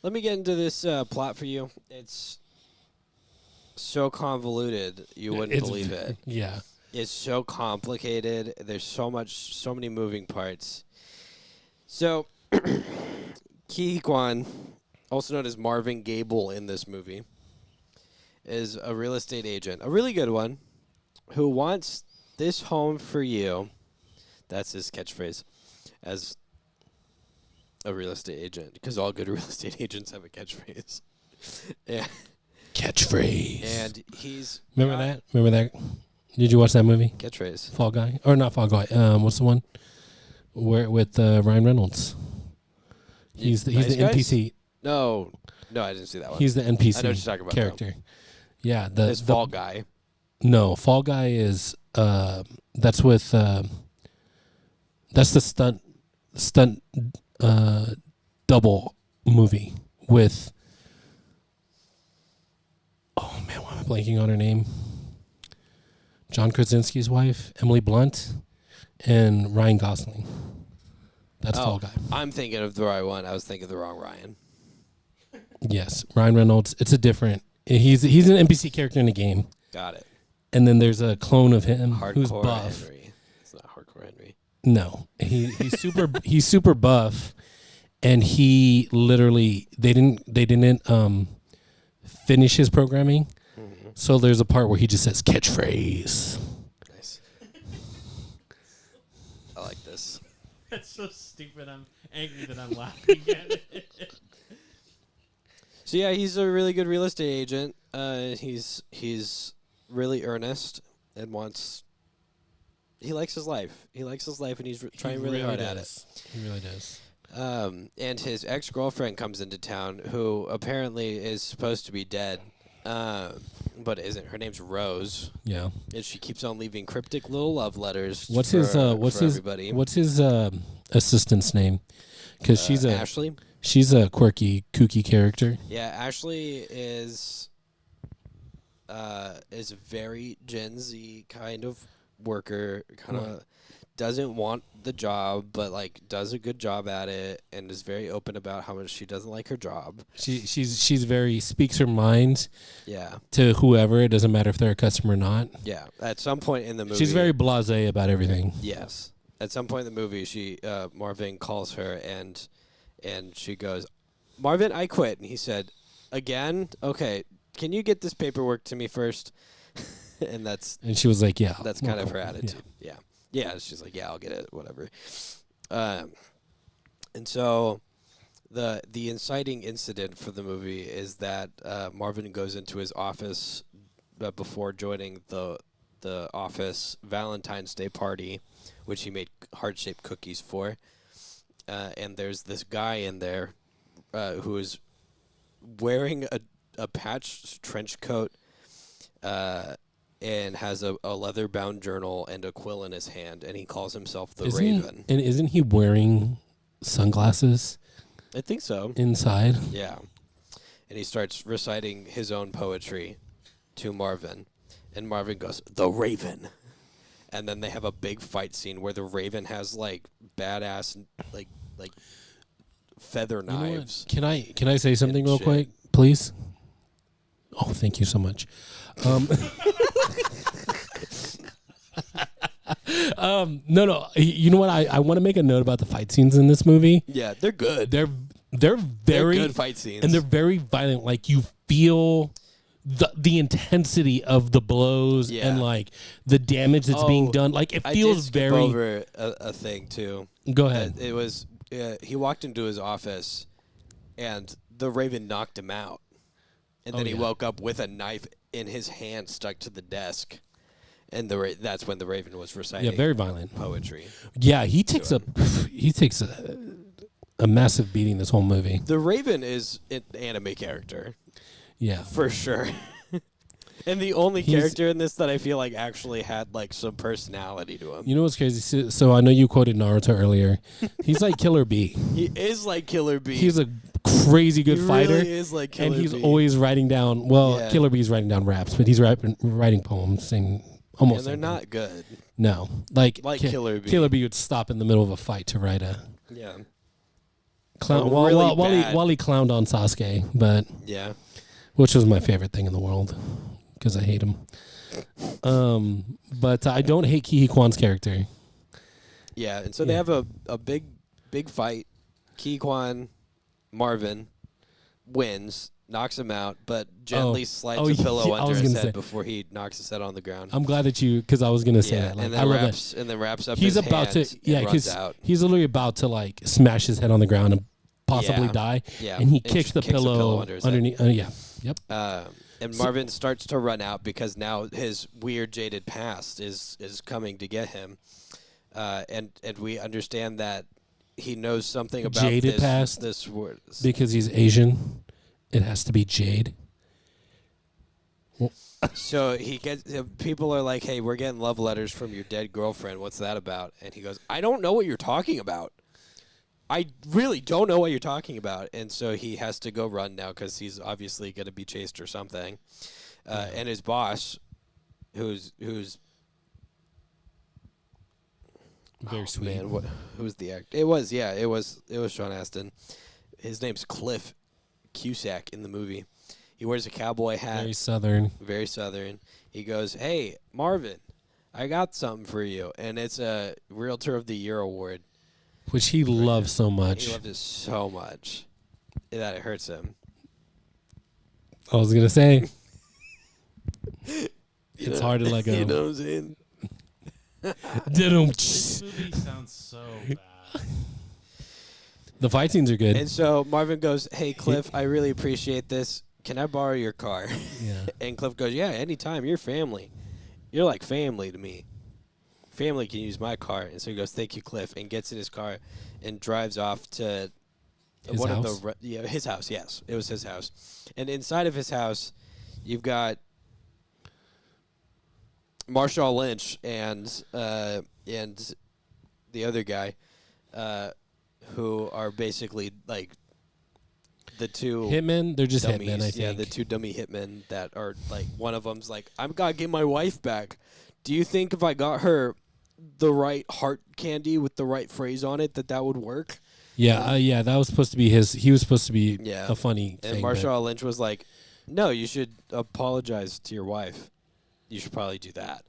Let me get into this plot for you. It's so convoluted, you wouldn't believe it. Yeah. It's so complicated. There's so many moving parts. So, Ki Kwan, also known as Marvin Gable in this movie, is a real estate agent, a really good one, who wants this home for you. That's his catchphrase as a real estate agent, because all good real estate agents have a catchphrase. Yeah. Catchphrase. And he's... Remember that? Did you watch that movie? Catchphrase. Fall Guy? Or not Fall Guy. What's the one? Where with Ryan Reynolds. He's the NPC. No, I didn't see that one. He's the NPC I know what you're talking about, character. though. Yeah. This Fall Guy. No, Fall Guy is that's with that's the stunt double movie with oh man, why am I blanking on her name? John Krasinski's wife, Emily Blunt, and Ryan Gosling. That's Fall Guy. I'm thinking of the right one. I was thinking of the wrong Ryan. Yes, Ryan Reynolds. It's a different. He's an NPC character in the game. Got it. And then there's a clone of him who's Hardcore buff. Henry. It's not Hardcore Henry. No, he's super he's super buff, and he literally they didn't finish his programming, so there's a part where he just says catchphrase. Nice. I like this. That's so stupid. I'm angry that I'm laughing at it. So yeah, he's a really good real estate agent. He's really earnest and wants. He likes his life. He likes his life, and he's trying really hard at it. He really does. And his ex-girlfriend comes into town, who apparently is supposed to be dead, but isn't. Her name's Rose. Yeah. And she keeps on leaving cryptic little love letters. What's for his assistant's name? Because she's Ashley. She's a quirky, kooky character. Yeah, Ashley is a very Gen Z kind of worker, kind of doesn't want the job, but like does a good job at it, and is very open about how much she doesn't like her job. She's very speaks her mind. Yeah. To whoever, it doesn't matter if they're a customer or not. Yeah. At some point in the movie, she's very blasé about everything. Yes. At some point in the movie, Marvin calls her and she goes, "Marvin, I quit." And he said, "Again? Okay. Can you get this paperwork to me first?" And she was like, "Yeah." That's kind of her attitude. Yeah. Yeah. She's like, "Yeah, I'll get it. Whatever." And so the inciting incident for the movie is that Marvin goes into his office before joining the office Valentine's Day party, which he made heart-shaped cookies for. And there's this guy in there who is wearing a patched trench coat and has a leather-bound journal and a quill in his hand, and he calls himself the Raven. Isn't he wearing sunglasses? I think so. Inside? Yeah. And he starts reciting his own poetry to Marvin. And Marvin goes, "The Raven." And then they have a big fight scene where the Raven has like badass like feather knives. Can I say something real quick, please? Oh, thank you so much. No. You know what? I want to make a note about the fight scenes in this movie. Yeah, they're good. They're very good fight scenes, and they're very violent. Like you feel the intensity of the blows and like the damage that's being done. Like it feels very. I did skip over a thing too. Go ahead. It was he walked into his office, and the Raven knocked him out, and then he woke up with a knife in his hand stuck to the desk, and that's when the Raven was reciting. Yeah, very violent poetry. Yeah, he takes a massive beating this whole movie. The Raven is an anime character. Yeah. For sure. And the only character in this that I feel like actually had like some personality to him. You know what's crazy? So I know you quoted Naruto earlier. He's like Killer Bee. He is like Killer Bee. He's a crazy good fighter. Really is like Killer Bee. And he's Bee. always writing down, Killer Bee's writing down raps, but he's writing poems and almost. And they're not good. No. Like Killer Bee. Killer Bee would stop in the middle of a fight to write a... Yeah. Really bad. while he clowned on Sasuke, but Yeah. which was my favorite thing in the world because I hate him. But I don't hate Ki Kwan's character. Yeah, and so they have a big fight. Ki Kwan, Marvin wins, knocks him out, but gently slides a pillow I was under his gonna head say. before he knocks his head on the ground. I'm glad that because I was gonna say that. Like, and I then love wraps up he's his about to hand and runs because out. he's literally about to like smash his head on the ground and possibly Yeah. die. Yeah, and he just kicks the pillow under his head. underneath. Yep. And Marvin starts to run out because now his weird jaded past is coming to get him, and we understand that he knows something about Jaded this past? this word. Because he's Asian, it has to be Jade. So he gets people are like, "Hey, we're getting love letters from your dead girlfriend. What's that about?" And he goes, "I don't know what you're talking about. I really don't know what you're talking about." And so he has to go run now because he's obviously going to be chased or something. And his boss, who's Very sweet. man, who's the actor? It was Sean Astin. His name's Cliff Cusack in the movie. He wears a cowboy hat. Very southern. Very southern. He goes, "Hey, Marvin, I got something for you," and it's a Realtor of the Year award. Which he loves so much. He loved it so much that it hurts him. I was gonna say You it's know- hard to let go. You know what I'm saying? This movie sounds so bad. The fight scenes are good. And so Marvin goes, "Hey, Cliff, I really appreciate this. Can I borrow your car?" Yeah. And Cliff goes, "Yeah, anytime. You're family. You're like family to me. Family can use my car." And so he goes, "Thank you, Cliff," and gets in his car and drives off to His one house? of the his house. Yes, it was his house. And inside of his house, you've got Marshawn Lynch and the other guy, who are basically like the two Hitmen, they're just dummies. hitmen, I think. Yeah, the two dummy hitmen that are like, one of them's like, "I'm gonna get my wife back. Do you think if I got her the right heart candy with the right phrase on it that would work?" Yeah, that was supposed to be his. He was supposed to be Yeah. a funny And thing. but- Marshawn Lynch was like, "No, you should apologize to your wife. You should probably do that."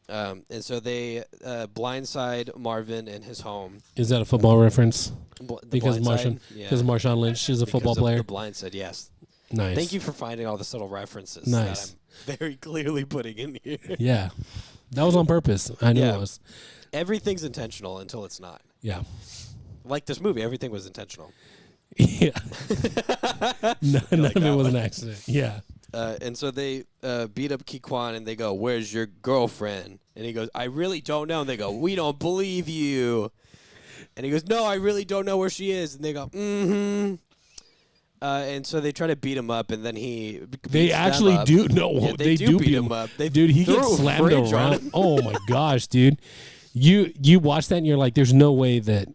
And so they blindside Marvin in his home. Is that a football reference? The Because blindside? Because Marshawn Lynch is a football Because of player. The blindside, yes. Nice. Thank you for finding all the subtle references Nice. that I'm very clearly putting in here. Yeah, that was on purpose. I knew Yeah. it was. Everything's intentional until it's not. Yeah. Like this movie, everything was intentional. Yeah. None of that it was one. an accident. Yeah. And so they beat up Ki Kwan and they go, "Where's your girlfriend?" And he goes, "I really don't know." And they go, "We don't believe you." And he goes, "No, I really don't know where she is." And they go, "Mm-hmm." And so they try to beat him up, and then he beats They them actually up. do. No, Yeah, they do beat him up. They Dude, he threw gets a slammed fridge on around. him. Oh my gosh, dude. You watch that and you're like, there's no way that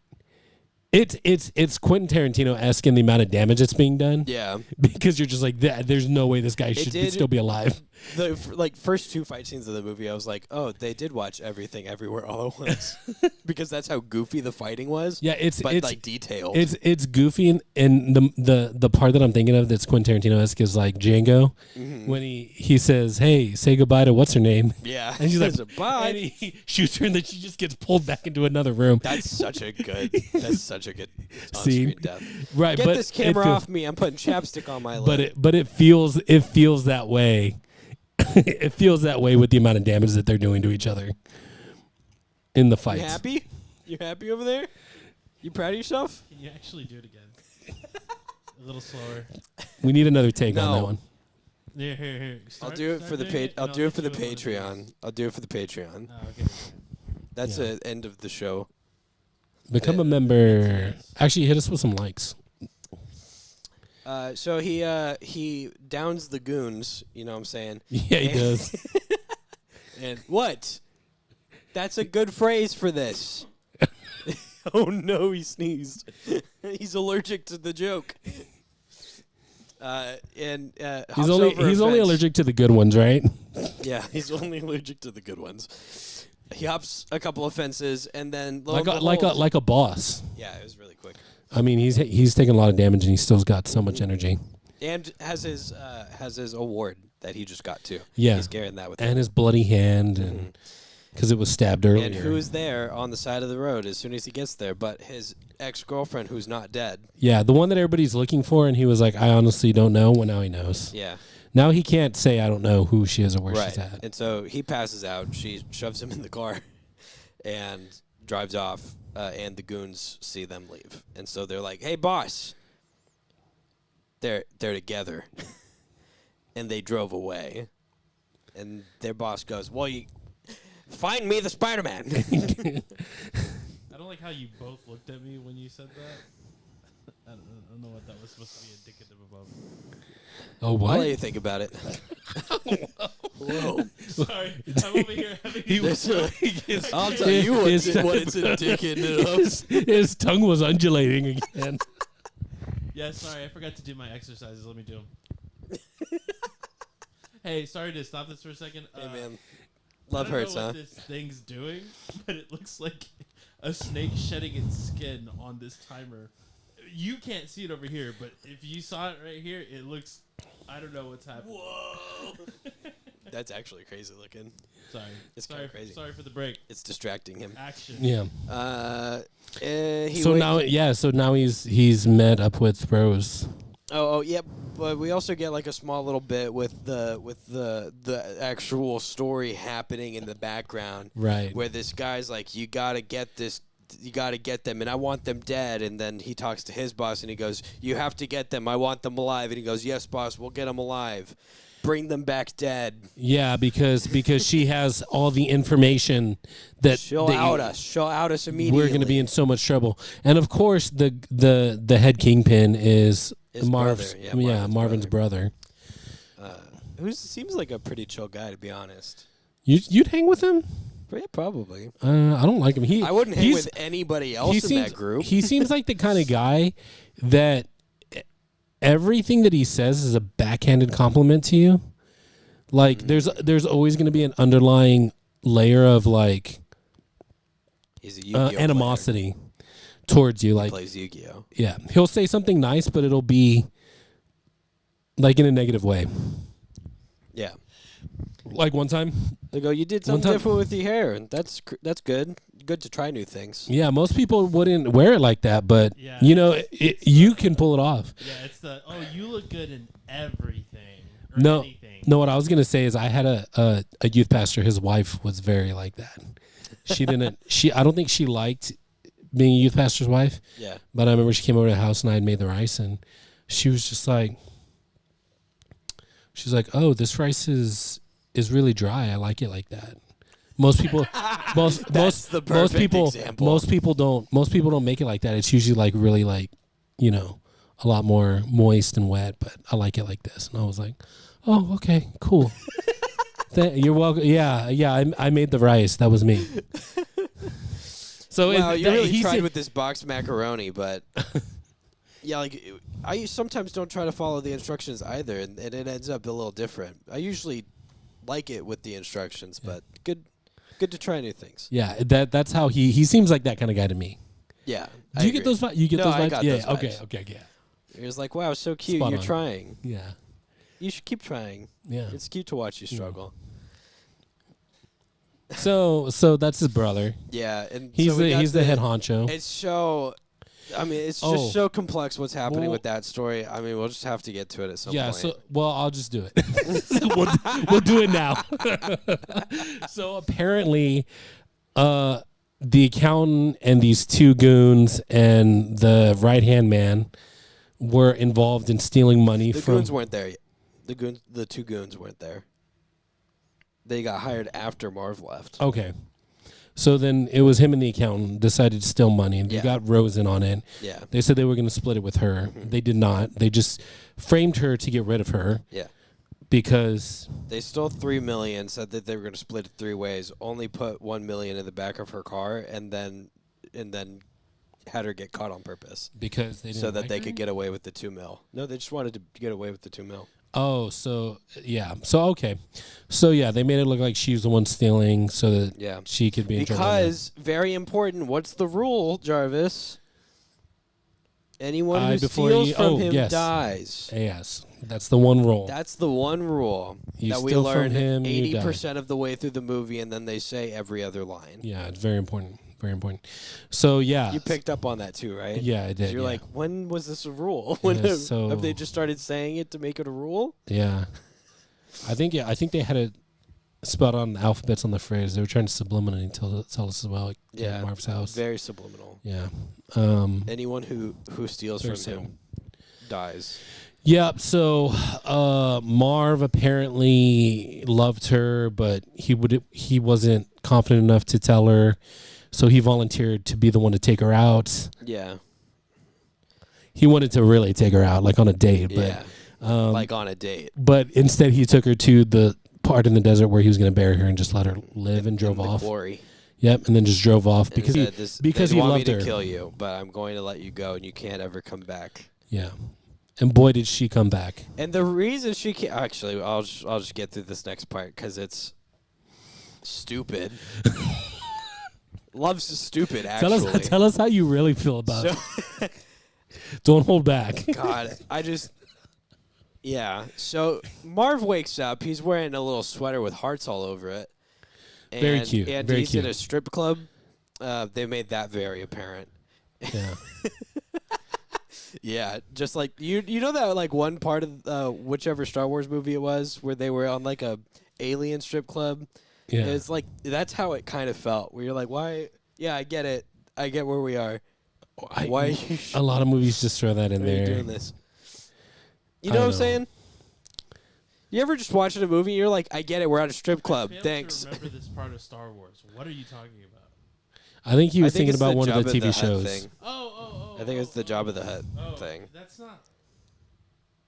it's Quentin Tarantino-esque in the amount of damage that's being done. Yeah. Because you're just like, there's no way this guy should did- still be alive. The first two fight scenes of the movie, I was like, "Oh, they did watch Everything Everywhere All at Once," because that's how goofy the fighting was. Yeah, it's like detailed. It's goofy, and the part that I'm thinking of that's Quentin Tarantino-esque is like Django, when he says, "Hey, say goodbye to what's her name," yeah, and she's like, Says, "Bye." and he shoots her, and then she just gets pulled back into another room. That's such a good Scene. on-screen death. Right, Get but this camera it feel- off me. I'm putting chapstick on my lip. But it feels that way. It feels that way with the amount of damage that they're doing to each other in the You fights. happy? You happy over there? You proud of yourself? Can you actually do it again? A little slower. We need another take on No. that one. Here. I'll do it for the I'll do it for the Patreon. I'll do it for the Patreon. Oh, okay. That's Yeah. the end of the show. Become a member. Actually, hit us with some likes. So he downs the goons. You know what I'm saying? Yeah, he does. And what? That's a good phrase for this. Oh no, he sneezed. He's allergic to the joke. And He's only allergic to the good ones, right? Yeah, he's only allergic to the good ones. He hops a couple of fences, and then lo like and like a boss. yeah, it was really quick. I mean, he's taking a lot of damage and he's still got so much energy. And has his award that he just got too. Yeah. He's carrying that with And him. his bloody hand, and because it was stabbed earlier. And who's there on the side of the road as soon as he gets there? But his ex-girlfriend, who's not dead. Yeah, the one that everybody's looking for, and he was like, I honestly don't know. Well, now he knows. Yeah. Now he can't say I don't know who she is or where she's Right. at. And so he passes out. She shoves him in the car and drives off. And the goons see them leave. And so they're like, "Hey, boss." They're together. And they drove away. And their boss goes, "Well, you find me the Spider-Man." I don't like how you both looked at me when you said that. I don't know what that was supposed to be indicative of. Oh, I'll what? let you think about it. Whoa. Sorry, I'm over here having. I'll tell you what His- it's indicative of. His tongue was undulating again. Yeah, sorry, I forgot to do my exercises. Let me do them. Hey, sorry to stop this for a second. Hey, man. I Love don't hurts, know huh? what this thing's doing, but it looks like a snake shedding its skin on this timer. You can't see it over here, but if you saw it right here, it looks. I don't know what's happening. Whoa. That's actually crazy looking. Sorry, It's sorry, kinda crazy. sorry for the break. It's distracting him. Action. Yeah. He So now he's met up with Rose. Oh, yeah. But we also get like a small little bit with the actual story happening in the background, Right. where this guy's like, you gotta get them, and I want them dead. And then he talks to his boss, and he goes, you have to get them. I want them alive. And he goes, yes, boss, we'll get them alive. Bring them back dead. Yeah, because she has all the information that She'll they- out us. She'll out us immediately. We're going to be in so much trouble. And of course, the head kingpin is His Marv's. brother. Yeah, Marvin's brother. Who seems like a pretty chill guy, to be honest. You'd hang with him? Yeah, probably. I don't like him. I wouldn't hang with anybody else in that group. He seems like the kind of guy that everything that he says is a backhanded compliment to you. Like there's always going to be an underlying layer of like He's a Yu-Gi-Oh animosity towards you. player. Like Plays Yu-Gi-Oh. yeah, he'll say something nice, but it'll be like in a negative way. Yeah. Like one time, They go, you did One something time- different with your hair, and that's good. Good to try new things. yeah, most people wouldn't wear it like that, but Yeah. you know, you can pull it off. Yeah, it's the you look good in everything. Or No, anything. no. What I was gonna say is I had a youth pastor. His wife was very like that. She didn't. I don't think she liked being a youth pastor's wife. Yeah. But I remember she came over to the house and I had made the rice, and she was just like, she's like, "Oh, this rice is really dry. I like it like that." Most people, That's the perfect example. most people don't make it like that. It's usually like really like, a lot more moist and wet. But I like it like this, and I was like, "Oh, okay, cool. You're welcome." Yeah. I made the rice. That was me. So Wow, you really he tried said- with this boxed macaroni, but yeah, like I sometimes don't try to follow the instructions either, and it ends up a little different. I usually like it with the instructions, but good to try new things. Yeah, that's how he seems like that kind of guy to me. Yeah. Do you get those vibes? You get No, those I vibes? got Yeah. those Okay. vibes. Okay. Yeah. He was like, wow, so cute. Spot You're on. trying. Yeah. You should keep trying. Yeah. It's cute to watch you struggle. So that's his brother. Yeah, and He's so we got he's the head honcho. It's so. I mean, it's Oh. just so complex what's happening Well- with that story. I mean, we'll just have to get to it at some Yeah. point. So I'll just do it. we'll do it now. So apparently, the accountant and these two goons and the right hand man were involved in stealing money the from. goons weren't there yet. The two goons weren't there. They got hired after Marv left. Okay. So then it was him and the accountant decided to steal money. They Yeah. got Rose in on it. Yeah. They said they were going to split it with her. They did not. They just framed her to get rid of her Yeah. because They stole $3 million. Said that they were going to split it 3 ways. Only put $1 million in the back of her car, and then had her get caught on purpose, they didn't so that like they her? could get away with the $2 million. No, they just wanted to get away with the $2 million. Oh, so yeah. So okay. So yeah, they made it look like she was the one stealing so that Yeah. she could be in trouble. Because, very important, what's the rule, Jarvis? Anyone who before steals you- from oh, him yes. dies. Yes, that's the one rule. That's the one rule You that we steal from learn him, you 80% of the way through the movie, and then they say every other line. Yeah, it's very important. Very important. So yeah, You picked up on that too, right? Yeah, I 'Cause did. You're yeah. like, when was this a rule? When Yeah, have, so- have they just started saying it to make it a rule? Yeah, I think they had it spelled on the alphabets on the phrase. They were trying to subliminally tell us about Marv's house. Very subliminal. Yeah. Anyone who steals Very from him dies. Yep. So Marv apparently loved her, but he wasn't confident enough to tell her, so he volunteered to be the one to take her out. Yeah. He wanted to really take her out, like on a date, Yeah. but Like on a date. but instead he took her to the part in the desert where he was going to bury her and just let her live and drove In the off. quarry. Yep, and then just drove off And because said, this, because they he want loved me her. to kill you, but I'm going to let you go, and you can't ever come back. Yeah, and boy did she come back. And the reason she can't... Actually, I'll just get through this next part, because it's stupid. Love's stupid, actually. Tell us how you really feel about it. So, Don't hold back. God, I just... Yeah. So Marv wakes up. He's wearing a little sweater with hearts all over it. And, Very cute, And very he's cute. in a strip club. They made that very apparent. Yeah. Yeah, just like you know that like one part of whichever Star Wars movie it was where they were on like a alien strip club. Yeah. It's like that's how it kind of felt. Where you're like, why? Yeah, I get it. I get where we are. Why are you? A lot of movies just throw that in Why are you there. doing this? You I know what I'm know. saying? You ever just watching a movie and you're like, I get it, we're at a strip club. I fail Thanks. to remember this part of Star Wars. What are you talking about? I think he was I think thinking it's about the one of Jabba the TV Hutt shows. thing. I think it's the Jabba the Hutt thing. That's not.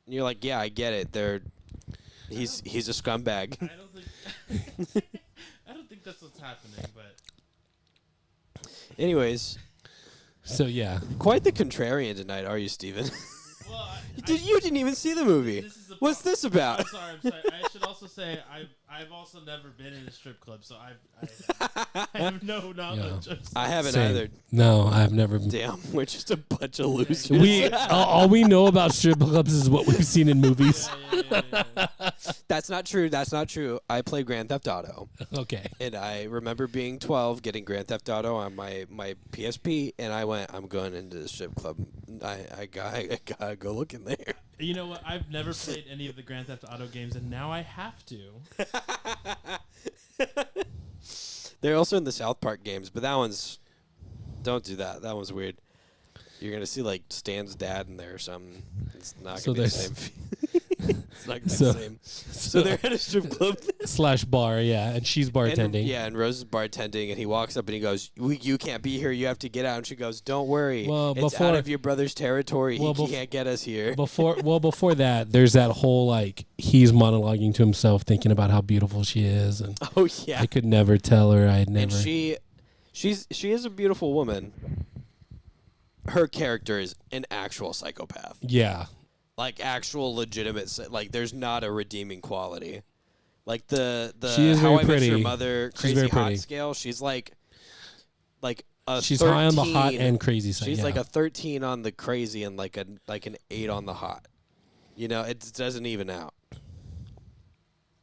And you're like, yeah, I get it. He's a scumbag. I don't think. I don't think that's what's happening. But Anyways, So yeah, quite the contrarian tonight, are you, Steven? well, You didn't even see the movie. This is the What's pro- this about? I'm sorry. I should also say I've also never been in a strip club, so I have no knowledge. Of I haven't Same. either. No, I've never. Damn, we're just a bunch of losers. We all we know about strip clubs is what we've seen in movies. Yeah. That's not true. That's not true. I play Grand Theft Auto, Okay. and I remember being 12, getting Grand Theft Auto on my PSP, and I went, I'm going into the strip club. I gotta go look in there. You know what? I've never played any of the Grand Theft Auto games, and now I have to. They're also in the South Park games, but that one's... Don't do that. That one's weird. You're going to see, like, Stan's dad in there or something. It's not So going to be the there's- same. It's not going to be So- the same. So they're at a strip club. / bar, yeah, and she's bartending. And, yeah, and Rose is bartending, and he walks up and he goes, you can't be here. You have to get out. And she goes, don't worry. Well, it's before- out of your brother's territory. Well, He can't get us here. Before that, there's that whole like he's monologuing to himself, thinking about how beautiful she is, and Oh, yeah. I could never tell her. I'd never. And she is a beautiful woman. Her character is an actual psychopath. Yeah, Like actual legitimate, like there's not a redeeming quality. Like the She is How very I Met Your pretty. Mother She's crazy very hot pretty. scale. She's like a she's 13. high on the hot and crazy side. She's yeah. like a 13 on the crazy and like an 8 on the hot. You know, it doesn't even out.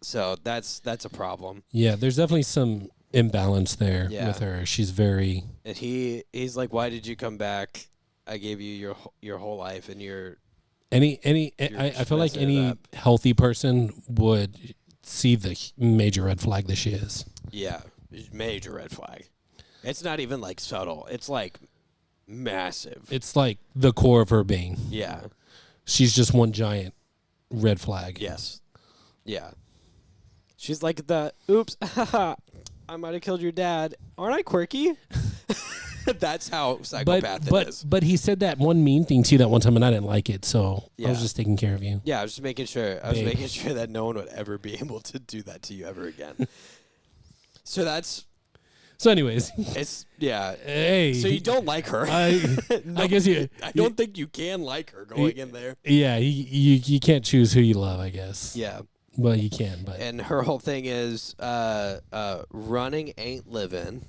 So that's a problem. Yeah, there's definitely some imbalance there Yeah. with her. She's very. And he's like, why did you come back? I gave you your whole life and your I feel like messing it any up. healthy person would see the major red flag that she is. yeah, major red flag. It's not even like subtle. It's like massive. It's like the core of her being. Yeah. She's just one giant red flag. Yes. Yeah. She's like the oops, haha, I might have killed your dad. Aren't I quirky? That's how psychopath it is. But he said that one mean thing to you that one time, and I didn't like it. So I was Yeah. just taking care of you. Yeah, I was just making sure. I was Babe. making sure that no one would ever be able to do that to you ever again. So that's So, anyways, It's yeah. hey. So you don't like her? I guess you. I don't think you can like her going in there. Yeah, you can't choose who you love. I guess. Yeah. Well, you can, but And her whole thing is running ain't living.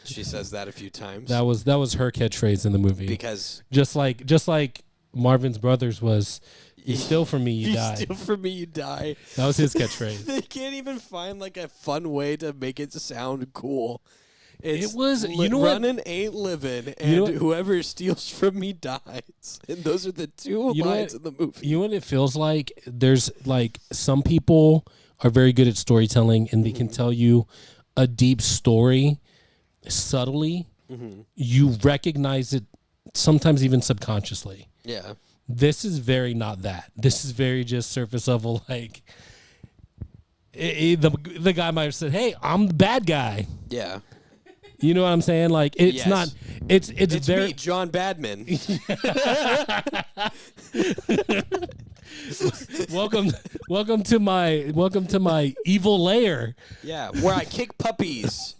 She says that a few times. that was her catchphrase in the movie. Because just like Marvin's brothers was, "You steal from me, you die." steal from me, you die. That was his catchphrase. They can't even find like a fun way to make it sound cool. It's It was- you know what? running ain't living, and You know what? whoever steals from me dies. And those are the two You know lines what? in the movie. You know what it feels like? There's like some people are very good at storytelling and they can tell you a deep story subtly. You recognize it sometimes even subconsciously. Yeah. This is very not that. This is very just surface level. Like the guy might have said, "Hey, I'm the bad guy." Yeah. You know what I'm saying? Like it's Yes. not. It's It's very. me, John Badman. welcome to my evil lair. Yeah, where I kick puppies.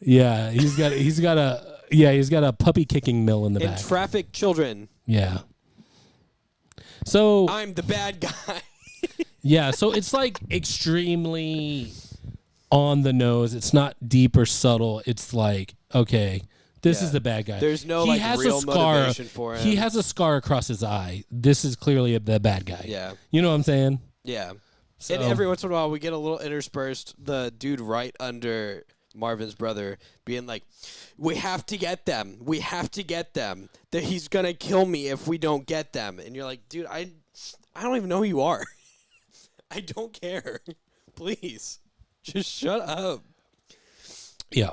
Yeah, he's got a puppy kicking mill in the And back. traffic children. Yeah. So I'm the bad guy. yeah, so it's like extremely on the nose. It's not deep or subtle. It's like, okay, this Yeah. is the bad guy. There's no He like has real a scar. motivation for him. He has a scar across his eye. This is clearly the bad guy. Yeah. You know what I'm saying? Yeah. So, And every once in a while, we get a little interspersed the dude right under Marvin's brother being like, "We have to get them. We have to get them. That he's gonna kill me if we don't get them." And you're like, "Dude, I don't even know who you are. I don't care. Please, just shut up." yeah.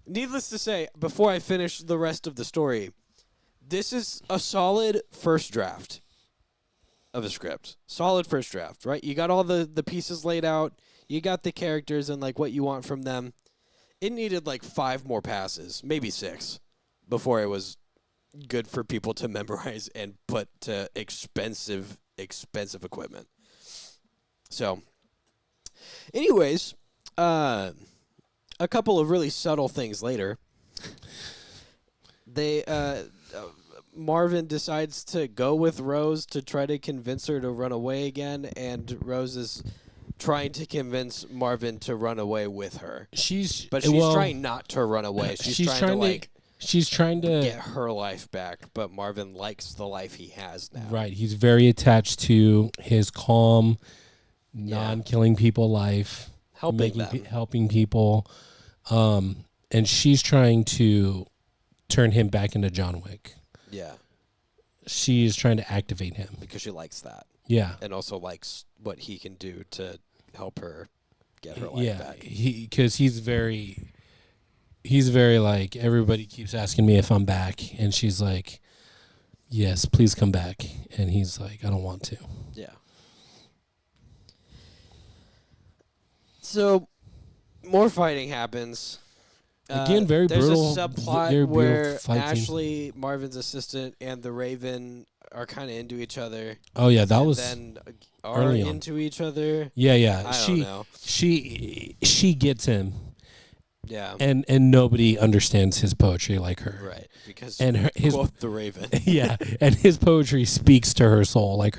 Needless to say, before I finish the rest of the story, this is a solid first draft of a script. Solid first draft, right? You got all the pieces laid out. You got the characters and like what you want from them. It needed like 5 more passes, maybe 6, before it was good for people to memorize and put to expensive equipment. So, anyways, a couple of really subtle things later, Marvin decides to go with Rose to try to convince her to run away again, and Rose is trying to convince Marvin to run away with her. But she's trying not to run away. She's trying to like she's trying to get her life back, but Marvin likes the life he has now. Right. He's very attached to his calm, non-killing people life, Helping them. helping people. And she's trying to turn him back into John Wick. Yeah, She is trying to activate him. because she likes that, Yeah. and also likes what he can do to help her get her life back. Because he's very like, everybody keeps asking me if I'm back, and she's like, "Yes, please come back." And he's like, "I don't want to." Yeah. So, more fighting happens. Again, very there's brutal. a subplot Very brutal where fight scene. Ashley, Marvin's assistant, and the Raven are kind of into each other. Oh yeah, that and was then are early on. into each other. yeah. I don't know. She gets him, Yeah. and nobody understands his poetry like her. Right. Because And his quote the Raven. yeah, and his poetry speaks to her soul, like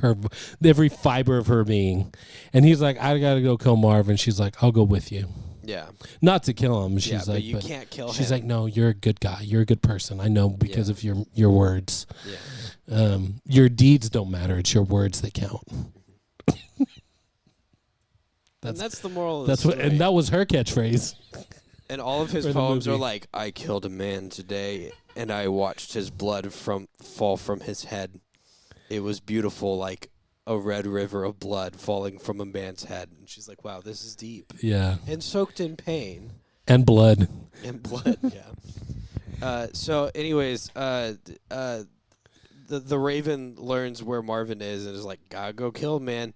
every fiber of her being. And he's like, "I gotta go kill Marvin." She's like, "I'll go with you." Yeah. Not to kill him. She's Yeah, like, but you can't kill him. She's like, "No, you're a good guy. You're a good person. I know because of your words. Yeah. Your deeds don't matter. It's your words that count." And that's the moral of the That's story. what, and that was her catchphrase. And all of his For the poems are movie. like, "I killed a man today, and I watched his blood fall from his head. It was beautiful, like a red river of blood falling from a man's head." And she's like, "Wow, this is deep Yeah, and soaked in pain and blood. and blood." Yeah. So, anyways, the Raven learns where Marvin is and is like, "Gotta go kill him, man."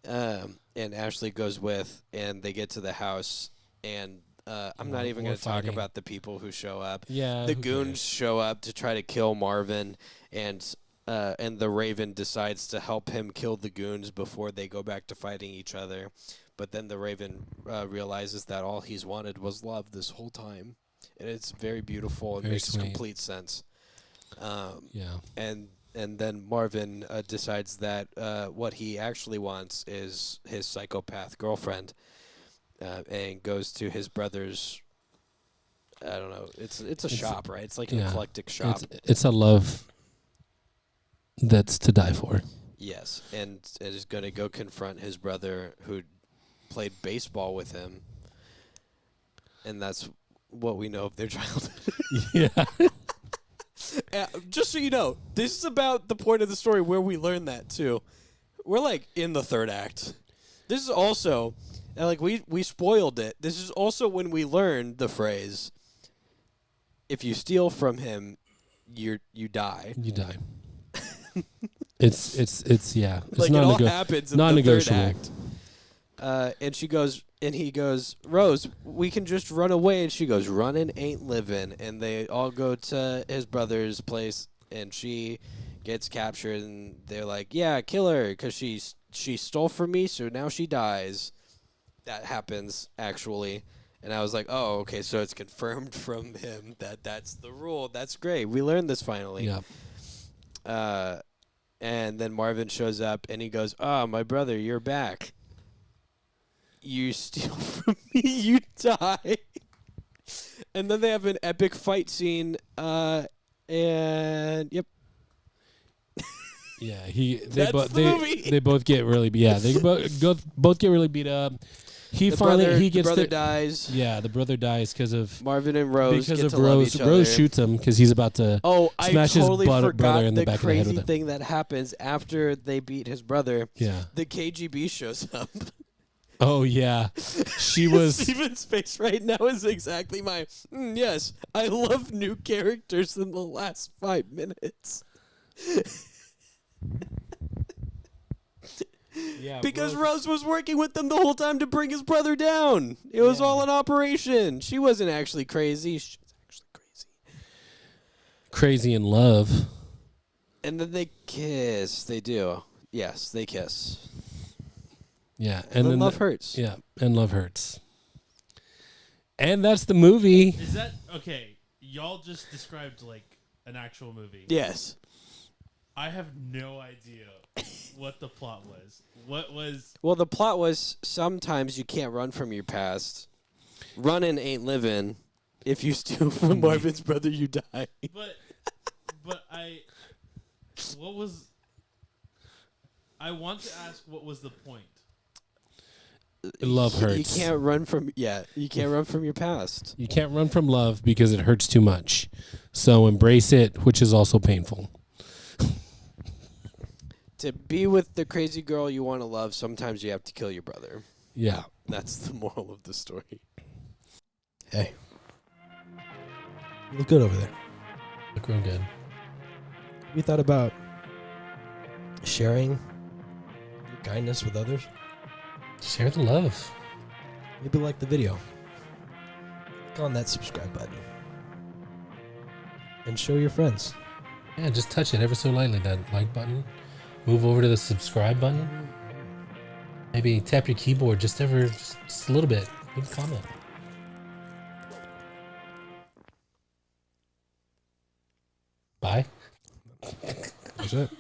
And Ashley goes with, and they get to the house, and I'm not even more going to talk fighting. about the people who show up. Yeah, The who goons cares? show up to try to kill Marvin, and the Raven decides to help him kill the goons before they go back to fighting each other. but then the Raven realizes that all he's wanted was love this whole time, and it's very beautiful. It Very makes sweet. complete sense. Yeah. And then Marvin decides that what he actually wants is his psychopath girlfriend, and goes to his brother's. I don't know. It's a shop, right? It's like an eclectic shop. It's a love that's to die for. Yes, and is going to go confront his brother who played baseball with him, and that's what we know of their childhood. Yeah. Just so you know, this is about the point of the story where we learn that too. We're like in the third act. This is also, like we spoiled it. This is also when we learned the phrase, "If you steal from him, you die." You die. It's yeah. It's Like it all happens in the third non-negotiable. act. And he goes, Rose, we can just run away. And she goes, running ain't living. And they all go to his brother's place, and she gets captured. And they're like, yeah, kill her, because she stole from me, so now she dies. That happens, actually. And I was like, oh, okay, so it's confirmed from him that that's the rule. That's great. We learned this finally. Yeah. And then Marvin shows up, and he goes, oh, my brother, you're back. You steal from me, you die. And then they have an epic fight scene, and yep. Yeah, That's the movie. they both get really they both get really beat up. He The gets brother dies. Yeah, the brother dies because of Marvin and Rose because get of to love Rose. each other. Rose shoots him because he's about to smash I totally his brother forgot in the back of the head crazy with it. thing that happens after they beat his brother. Yeah. The KGB shows up. Oh yeah, she was. Steven's face right now is exactly my. Yes, I love new characters in the last 5 minutes. Yeah, Because Rose was working with them the whole time to bring his brother down. It was all an operation. She wasn't actually crazy. She was actually crazy. Crazy in love. And then they kiss. They do. Yes, they kiss. Yeah, And then love the- hurts. Yeah, and love hurts. And that's the movie. Is that okay? Y'all just described like an actual movie. Yes. I have no idea what the plot was. What was? Well, the plot was sometimes you can't run from your past. Running ain't living. If you steal from Marvin's brother, you die. But what was? I want to ask what was the point? Love hurts. You can't run from you can't run from your past. You can't run from love because it hurts too much. So embrace it, which is also painful. To be with the crazy girl you want to love, sometimes you have to kill your brother. Yeah. That's the moral of the story. Hey. You look good over there. Look real good. Have you thought about sharing your kindness with others? Share the love. Maybe like the video. Click on that subscribe button. And show your friends. Yeah, just touch it ever so lightly, that like button. Move over to the subscribe button. Maybe tap your keyboard just a little bit. Leave a comment. Bye. That's it.